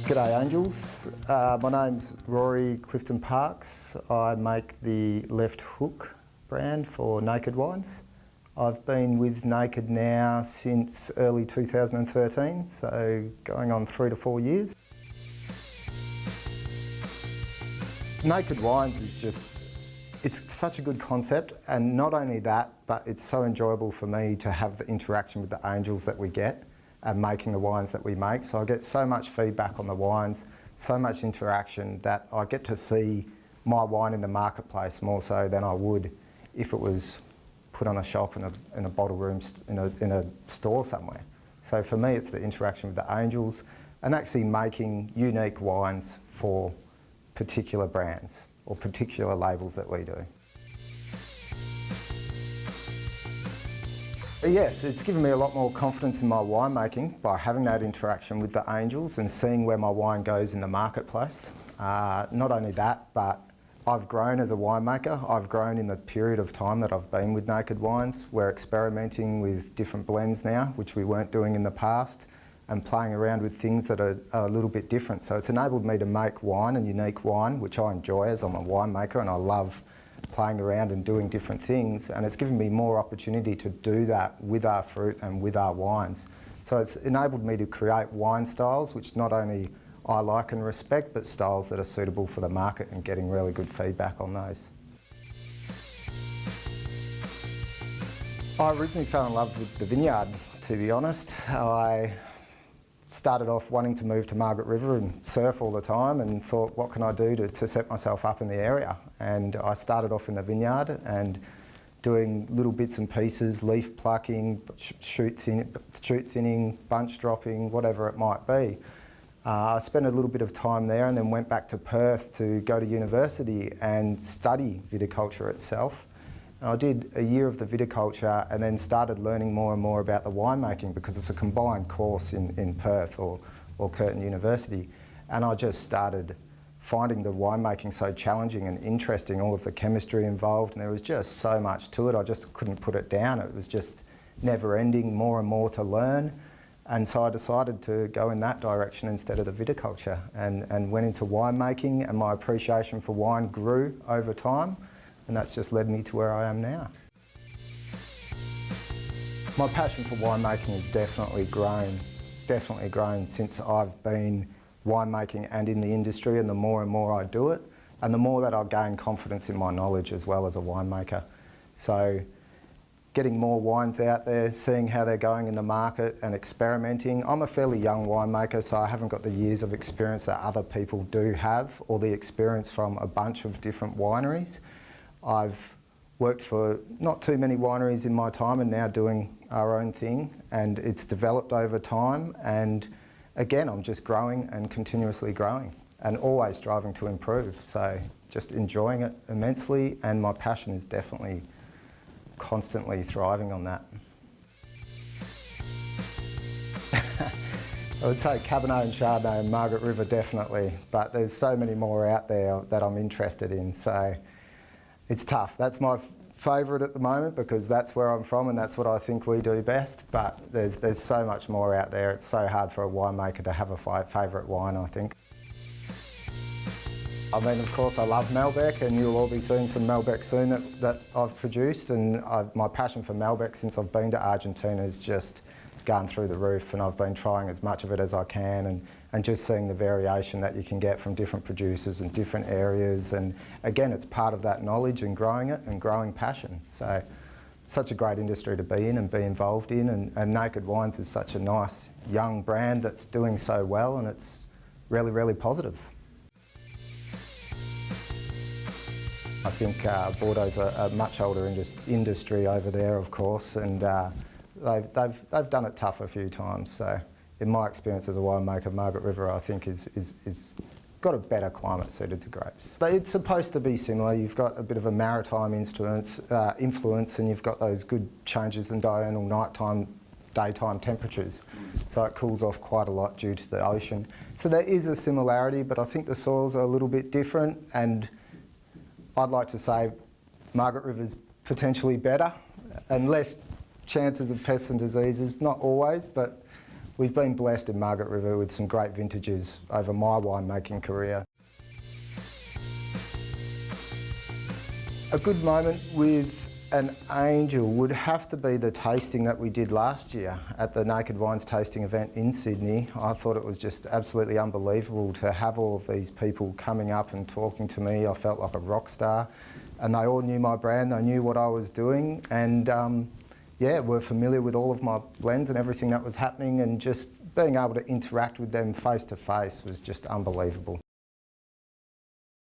G'day Angels, my name's Rory Clifton Parks. I make the Left Hook brand for Naked Wines. I've been with Naked now since early 2013, so going on 3 to 4 years. Naked Wines is just, it's such a good concept, and not only that, but it's so enjoyable for me to have the interaction with the Angels that we get and making the wines that we make. So I get so much feedback on the wines, so much interaction that I get to see my wine in the marketplace more so than I would if it was put on a shelf in a bottle room in a store somewhere. So for me it's the interaction with the Angels and actually making unique wines for particular brands or particular labels that we do. Yes, it's given me a lot more confidence in my winemaking by having that interaction with the Angels and seeing where my wine goes in the marketplace. Not only that, but I've grown as a winemaker. I've grown in the period of time that I've been with Naked Wines. We're experimenting with different blends now, which we weren't doing in the past, and playing around with things that are a little bit different. So it's enabled me to make wine and unique wine, which I enjoy as I'm a winemaker, and I love playing around and doing different things, and it's given me more opportunity to do that with our fruit and with our wines. So it's enabled me to create wine styles which not only I like and respect, but styles that are suitable for the market and getting really good feedback on those. I originally fell in love with the vineyard, to be honest. I started off wanting to move to Margaret River and surf all the time and thought, what can I do to set myself up in the area? And I started off in the vineyard and doing little bits and pieces, leaf plucking, shoot thinning, bunch dropping, whatever it might be. I spent a little bit of time there and then went back to Perth to go to university and study viticulture itself. And I did a year of the viticulture and then started learning more and more about the winemaking because it's a combined course in Perth or Curtin University. And I just started finding the winemaking so challenging and interesting, all of the chemistry involved, and there was just so much to it, I just couldn't put it down. It was just never ending, more and more to learn. And so I decided to go in that direction instead of the viticulture and went into winemaking, and my appreciation for wine grew over time. And that's just led me to where I am now. My passion for winemaking has definitely grown since I've been winemaking and in the industry, and the more I do it, and the more that I gain confidence in my knowledge as well as a winemaker. So getting more wines out there, seeing how they're going in the market and experimenting. I'm a fairly young winemaker, so I haven't got the years of experience that other people do have, or the experience from a bunch of different wineries. I've worked for not too many wineries in my time and now doing our own thing, and it's developed over time, and again I'm just growing and continuously growing and always striving to improve. So just enjoying it immensely, and my passion is definitely constantly thriving on that. I would say Cabernet and Chardonnay and Margaret River definitely, but there's so many more out there that I'm interested in, so it's tough. That's my favourite at the moment because that's where I'm from and that's what I think we do best, but there's so much more out there. It's so hard for a winemaker to have a favourite wine, I think. I mean, of course I love Malbec, and you'll all be seeing some Malbec soon that I've produced, and my passion for Malbec since I've been to Argentina has just gone through the roof, and I've been trying as much of it as I can and just seeing the variation that you can get from different producers and different areas, and again it's part of that knowledge and growing it and growing passion. So such a great industry to be in and be involved in, and Naked Wines is such a nice young brand that's doing so well, and it's really, really positive. I think Bordeaux's a much older industry over there, of course, and they've done it tough a few times. So in my experience as a winemaker, Margaret River I think is got a better climate suited to grapes. But it's supposed to be similar. You've got a bit of a maritime influence, and you've got those good changes in diurnal nighttime, daytime temperatures. So it cools off quite a lot due to the ocean. So there is a similarity, but I think the soils are a little bit different, and I'd like to say Margaret River's potentially better and less chances of pests and diseases, not always, but we've been blessed in Margaret River with some great vintages over my winemaking career. A good moment with an angel would have to be the tasting that we did last year at the Naked Wines tasting event in Sydney. I thought it was just absolutely unbelievable to have all of these people coming up and talking to me. I felt like a rock star, and they all knew my brand, they knew what I was doing, and yeah, were familiar with all of my blends and everything that was happening, and just being able to interact with them face to face was just unbelievable.